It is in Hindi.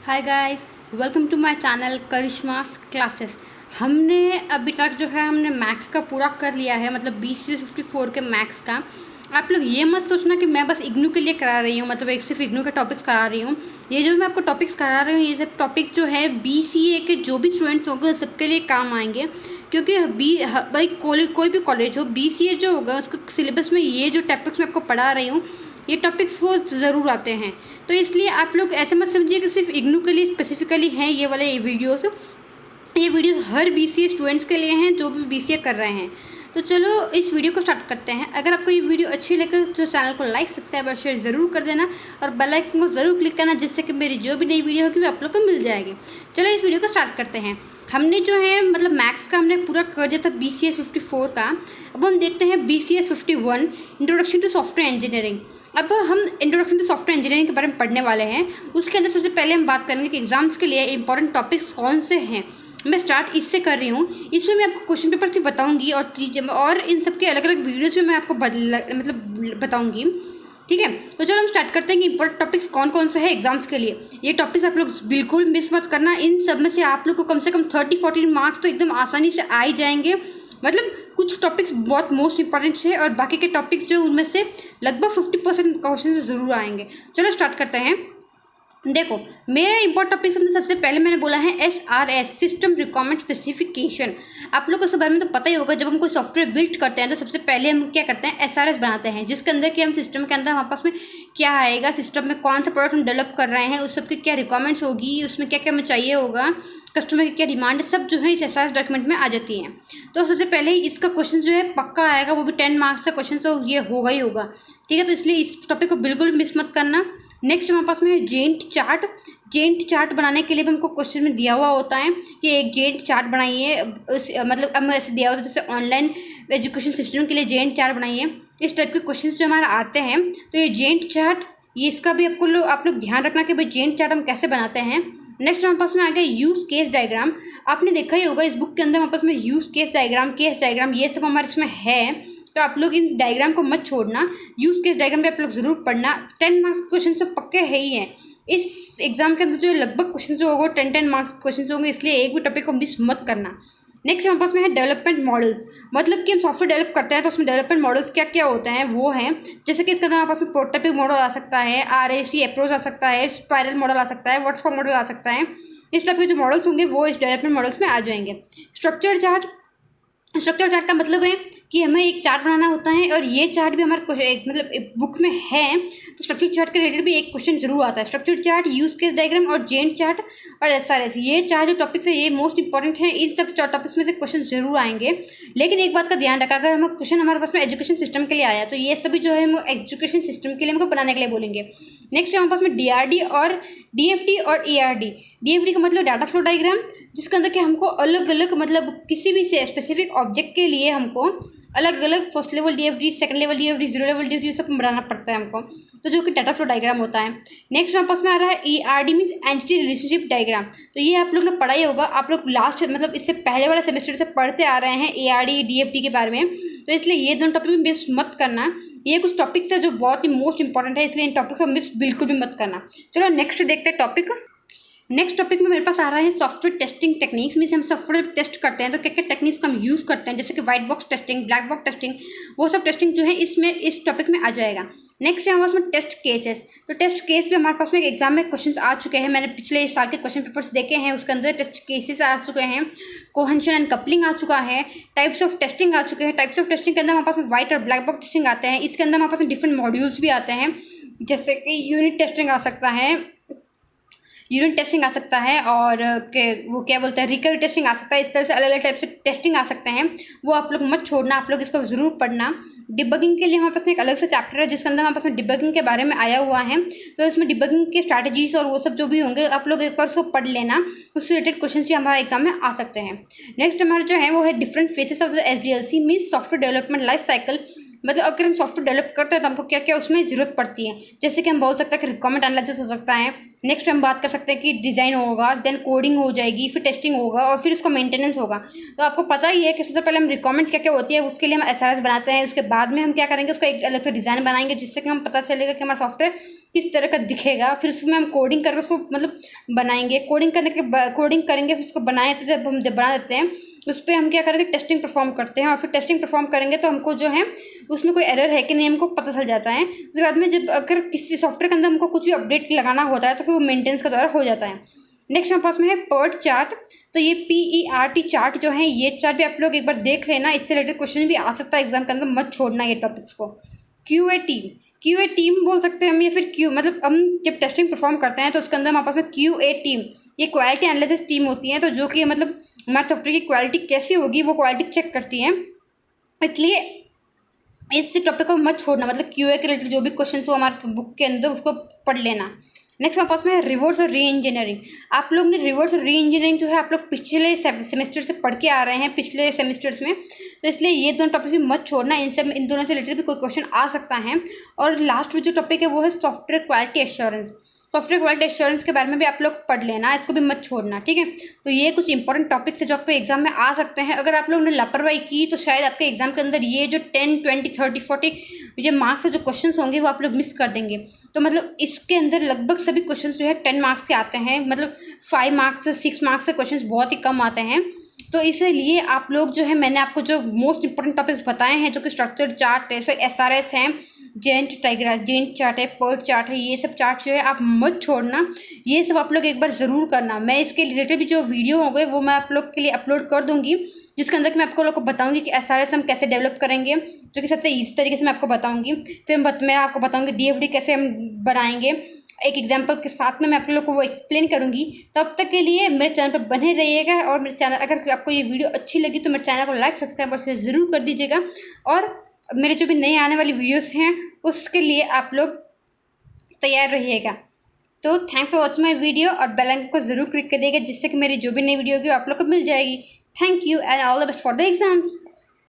Hi guys, welcome to my channel Karishma's classes. हमने अभी तक जो है हमने मैथ्स का पूरा कर लिया है, मतलब 20 से 54 के मैथ्स का। आप लोग ये मत सोचना कि मैं बस इग्नू के लिए करा रही हूँ, मतलब एक सिर्फ इग्नू के टॉपिक्स करा रही हूँ। ये जो मैं आपको टॉपिक्स करा रही हूँ, ये सब टॉपिक्स जो है BCA के जो भी स्टूडेंट्स होंगे सबके लिए काम आएंगे। क्योंकि भाई कोई भी कॉलेज हो, BCA जो होगा उसका सिलेबस में ये जो टॉपिक्स मैं आपको पढ़ा रही हूँ, ये टॉपिक्स वो ज़रूर आते हैं। तो इसलिए आप लोग ऐसे मत समझिए कि सिर्फ इग्नू के लिए स्पेसिफिकली हैं ये वाले वीडियोस। ये वीडियोस हर BCA स्टूडेंट्स के लिए हैं जो भी BCA कर रहे हैं। तो चलो इस वीडियो को स्टार्ट करते हैं। अगर आपको ये वीडियो अच्छी लगे तो चैनल को लाइक, सब्सक्राइब और शेयर ज़रूर कर देना और बेल आइकन को ज़रूर क्लिक करना, जिससे कि मेरी जो भी नई वीडियो होगी वो आप लोग को मिल जाएगी। चलो इस वीडियो को स्टार्ट करते हैं। हमने जो है मतलब मैथ्स का हमने पूरा कर दिया था BCA 54 का। अब हम देखते हैं BCA 51 introduction to software engineering. अब हम इंट्रोडक्शन टू सॉफ्टवेयर इंजीनियरिंग के बारे में पढ़ने वाले हैं। उसके अंदर सबसे पहले हम बात करेंगे कि एग्जाम्स के लिए इंपॉर्टेंट टॉपिक्स कौन से हैं। मैं स्टार्ट इससे कर रही हूँ। इसमें मैं आपको क्वेश्चन पेपर से बताऊँगी और इन सब के अलग अलग वीडियोज़ में मैं आपको मतलब बताऊँगी। ठीक है, तो चलो हम स्टार्ट करते हैं कि इंपॉर्टेंट टॉपिक्स कौन कौन से हैं एग्जाम्स के लिए। ये टॉपिक्स आप लोग बिल्कुल मिस मत करना। इन सब में से आप लोग को कम से कम 30-40 मार्क्स तो एकदम आसानी से आ ही जाएंगे। मतलब कुछ टॉपिक्स बहुत मोस्ट इंपॉर्टेंट है और बाकी के टॉपिक्स जो उनमें से लगभग 50% क्वेश्चन ज़रूर आएंगे। चलो स्टार्ट करते हैं। देखो, मेरे इंपॉर्टेंट टॉपिक्स में सबसे पहले मैंने बोला है SRS, सिस्टम रिक्वायरमेंट स्पेसिफिकेशन। आप लोग को इस बारे में तो पता ही होगा, जब हम कोई सॉफ्टवेयर बिल्ड करते हैं तो सबसे पहले हम क्या करते हैं, SRS बनाते हैं, जिसके अंदर कि हम सिस्टम के अंदर हमारे पास में क्या आएगा, सिस्टम में कौन सा प्रोडक्ट हम डेवलप कर रहे हैं, उस सब की क्या रिक्वायरमेंट्स होगी, उसमें क्या क्या हमें चाहिए होगा, कस्टमर की क्या डिमांड है, सब जो है इस SRS डॉक्यूमेंट में आ जाती हैं। तो सबसे पहले इसका क्वेश्चन जो है पक्का आएगा, वो भी 10 मार्क्स का क्वेश्चन, तो ये होगा ही होगा। ठीक है, तो इसलिए इस टॉपिक को बिल्कुल मिस मत करना। नेक्स्ट हमारे पास में है जेंट चार्ट। जेंट चार्ट बनाने के लिए भी हमको क्वेश्चन में दिया हुआ होता है कि एक जेंट चार्ट बनाइए। मतलब अब ऐसे दिया होता है जैसे ऑनलाइन एजुकेशन सिस्टम के लिए जेंट चार्ट बनाइए। इस टाइप के क्वेश्चन जो हमारे आते हैं, तो ये जेंट चार्ट, ये इसका भी आप लोग ध्यान रखना कि भाई जेंट चार्ट हम कैसे बनाते हैं। नेक्स्ट हमारे पास में आ गया यूज़ केस डायग्राम। आपने देखा ही होगा इस बुक के अंदर हमारे पास में यूज़ केस डायग्राम ये सब हमारे इसमें है। तो आप लोग इन डायग्राम को मत छोड़ना, यूज़ केस डायग्राम भी आप लोग ज़रूर पढ़ना। 10 मार्क्स के क्वेश्चन तो पक्के है ही हैं इस एग्जाम के अंदर। जो लगभग क्वेश्चन जो होगा 10 मार्क्स के क्वेश्चन होंगे, इसलिए एक भी टॉपिक को मिस मत करना। नेक्स्ट हमारे पास में है डेवलपमेंट मॉडल्स। मतलब कि हम सॉफ्टवेयर डेवलप करते हैं तो उसमें डेवलपमेंट मॉडल्स क्या क्या होते हैं वो हैं, जैसे कि इसके अंदर हमारे पास में प्रोटोटाइपिंग मॉडल आ सकता है, RAC अप्रोच आ सकता है, स्पायरल मॉडल आ सकता है, वाटरफॉल मॉडल आ सकता है। इस टाइप के जो मॉडल्स होंगे वो इस डेवलपमेंट मॉडल्स में आ जाएंगे। स्ट्रक्चर चार्ट का मतलब है कि हमें एक चार्ट बनाना होता है और ये चार्ट भी हमारे मतलब एक बुक में है। तो स्ट्रक्चर चार्ट के रिलेटेड भी एक क्वेश्चन जरूर आता है। Structure chart, use case diagram और जेंट चार्ट और SRS, ये चार जो टॉपिक्स है ये मोस्ट इंपॉर्टेंट है। इन सब टॉपिक्स में से क्वेश्चन जरूर आएंगे। लेकिन एक बात का ध्यान रखा, अगर हमें क्वेश्चन हमारे पास में एजुकेशन सिस्टम के लिए आया तो ये सभी जो है हम एजुकेशन सिस्टम के लिए हमको बनाने के लिए बोलेंगे। नेक्स्ट हमारे पास में DRD और DFD और ERD। DFD का मतलब डाटा फ्लो डायग्राम, जिसके अंदर कि हमको अलग अलग मतलब किसी भी से स्पेसिफिक ऑब्जेक्ट के लिए हमको अलग अलग first level DFD, second level DFD, zero level DFD सब बनाना पड़ता है हमको, तो जो कि डाटा फ्लो डायग्राम होता है। नेक्स्ट हमारे पास में आ रहा है ERD means entity relationship diagram. तो ये आप लोग ने पढ़ा ही होगा, आप लोग लास्ट मतलब इससे पहले वाला सेमेस्टर से पढ़ते आ रहे हैं ERD DFD के बारे में। तो इसलिए ये दोनों टॉपिक में मिस मत करना। ये कुछ टॉपिक्स है जो बहुत ही मोस्ट इंपॉर्टेंट है, इसलिए इन टॉपिक्स को मिस बिल्कुल भी मत करना। चलो नेक्स्ट देखते हैं टॉपिक। नेक्स्ट टॉपिक में मेरे पास आ रहा है सॉफ्टवेयर टेस्टिंग टेक्निक्स। मीन्स हम सॉफ्टवेयर टेस्ट करते हैं तो क्या क्या टेक्निक्स हम यूज़ करते हैं, जैसे कि white box testing, black box testing, वो सब टेस्टिंग जो है इसमें इस टॉपिक में आ जाएगा। नेक्स्ट है हमारे पास में टेस्ट केसेस। तो टेस्ट केस भी हमारे पास में एग्जाम में क्वेश्चन आ चुके हैं, मैंने पिछले साल के क्वेश्चन पेपर्स देखे हैं, उसके अंदर टेस्ट केसेस आ चुके हैं, कोहेंशन एंड कपलिंग आ चुका है, टाइप्स ऑफ टेस्टिंग आ चुके हैं। टाइप्स ऑफ टेस्टिंग के अंदर हमारे पास में व्हाइट और ब्लैक बॉक्स टेस्टिंग आते हैं। इसके अंदर हमारे पास में डिफरेंट मॉड्यूल्स भी आते हैं, जैसे कि यूनिट टेस्टिंग आ सकता है, और वो क्या बोलते हैं, रिकवरी टेस्टिंग आ सकता है। इस तरह से अलग अलग टाइप से टेस्टिंग आ सकते हैं, वो आप लोग मत छोड़ना, आप लोग इसको ज़रूर पढ़ना। डिबगिंग के लिए हमारे पास में एक अलग से चैप्टर है जिसके अंदर हमारे पास में डिबगिंग के बारे में आया हुआ है। तो इसमें डिबगिंग के स्ट्रैटेजीज और वो सब जो भी होंगे आप लोग एक बार उसको पढ़ लेना, उससे रिलेटेड क्वेश्चन भी हमारे एग्जाम में आ सकते हैं। नेक्स्ट हमारा जो है वो है different phases of the SDLC means software development life cycle. मतलब अगर हम सॉफ्टवेयर डेवलप करते हैं तो हमको क्या क्या उसमें ज़रूरत पड़ती है। जैसे कि हम बोल सकते हैं कि रिक्वायरमेंट एनालिसिस हो सकता है, नेक्स्ट हम बात कर सकते हैं कि डिज़ाइन होगा, देन कोडिंग हो जाएगी, फिर टेस्टिंग होगा और फिर उसका मेंटेनेंस होगा। तो आपको पता ही है कि सबसे पहले हम रिक्वायरमेंट्स क्या क्या होती है उसके लिए हम एसआरएस बनाते हैं, उसके बाद में हम क्या करेंगे, उसका एक अलग से डिज़ाइन बनाएंगे जिससे कि हम पता चलेगा कि हमारा सॉफ्टवेयर किस तरह का दिखेगा। फिर उसमें हम कोडिंग करके उसको मतलब बनाएंगे, कोडिंग करेंगे, फिर उसको बनाए तो जब बना देते हैं उस पर हम क्या करेंगे, टेस्टिंग परफॉर्म करते हैं और फिर टेस्टिंग परफॉर्म करेंगे तो हमको जो है उसमें कोई एरर है कि नहीं हमको पता चल जाता है। उसके बाद में जब अगर किसी सॉफ्टवेयर के अंदर हमको कुछ भी अपडेट लगाना होता है तो फिर वो मेंटेनेंस के द्वारा हो जाता है। नेक्स्ट हमारे पास में है पर्ट चार्ट। तो ये PERT चार्ट जो है, ये चार्ट भी आप लोग एक बार देख लेना, इससे रिलेटेड क्वेश्चन भी आ सकता है एग्जाम के अंदर, मत छोड़ना ये टॉपिक्स को। QA टीम बोल सकते हैं हम, या फिर मतलब हम जब टेस्टिंग परफॉर्म करते हैं तो उसके अंदर हमारे पास में QA टीम, ये क्वालिटी एनालिसिस टीम होती है, तो जो कि मतलब हमारे सॉफ्टवेयर की क्वालिटी कैसी होगी वो क्वालिटी चेक करती है। इसलिए इस टॉपिक को मत छोड़ना, मतलब QA के रिलेटेड जो भी क्वेश्चन हो हमारे बुक के अंदर उसको पढ़ लेना। नेक्स्ट हमारे पास में रिवर्स और री इंजीनियरिंग। आप लोग ने रिवर्स और री इंजीनियरिंग जो है आप लोग पिछले सेमेस्टर से पढ़ के आ रहे हैं, पिछले सेमेस्टर्स में, तो इसलिए ये दोनों टॉपिक भी मत छोड़ना, इन दोनों से रिलेटेड भी कोई क्वेश्चन आ सकता है। और लास्ट जो टॉपिक है वो है software quality assurance. Software quality assurance के बारे में भी आप लोग पढ़ लेना, इसको भी मत छोड़ना, ठीक है। तो ये कुछ इंपॉर्टेंट टॉपिक्स है जो आपके एग्जाम में आ सकते हैं। अगर आप लोगों ने लापरवाही की तो शायद आपके एग्जाम के अंदर ये जो 10, 20, 30, 40 ये मार्क्स के जो क्वेश्चंस होंगे वो आप लोग मिस कर देंगे। तो मतलब इसके अंदर लगभग सभी क्वेश्चंस जो है 10 मार्क्स के आते हैं, मतलब 5 मार्क्स 6 मार्क्स के क्वेश्चंस बहुत ही कम आते हैं। तो इसलिए आप लोग जो है, मैंने आपको जो मोस्ट इंपॉर्टेंट टॉपिक्स बताए हैं जो कि स्ट्रक्चर चार्ट है, SRS हैं, जेंट चार्ट है, पर्ट चार्ट है, ये सब चार्ट जो है आप मत छोड़ना, ये सब आप लोग एक बार ज़रूर करना। मैं इसके रिलेटेड भी जो वीडियो हो गए वो मैं आप लोग के लिए अपलोड कर दूंगी, जिसके अंदर कि मैं आपको लोग को बताऊंगी कि SRS हम कैसे डेवलप करेंगे, जो कि सबसे ईजी तरीके से मैं आपको बताऊंगी। फिर मैं आपको बताऊंगी DFD कैसे हम बनाएंगे, एक एग्जाम्पल के साथ में मैं आप लोग को वो एक्सप्लेन करूंगी। तब तक के लिए मेरे चैनल पर बने रहिएगा, और मेरे चैनल अगर आपको ये वीडियो अच्छी लगी तो मेरे चैनल को लाइक सब्सक्राइब और शेयर ज़रूर कर दीजिएगा। और मेरे जो भी नए आने वाली वीडियोस हैं उसके लिए आप लोग तैयार रहिएगा। तो thanks for watching my video, और बेल आइकन को ज़रूर क्लिक करिएगा जिससे कि मेरी जो भी नई वीडियो होगी आप लोग को मिल जाएगी। Thank you and all the best for the exams.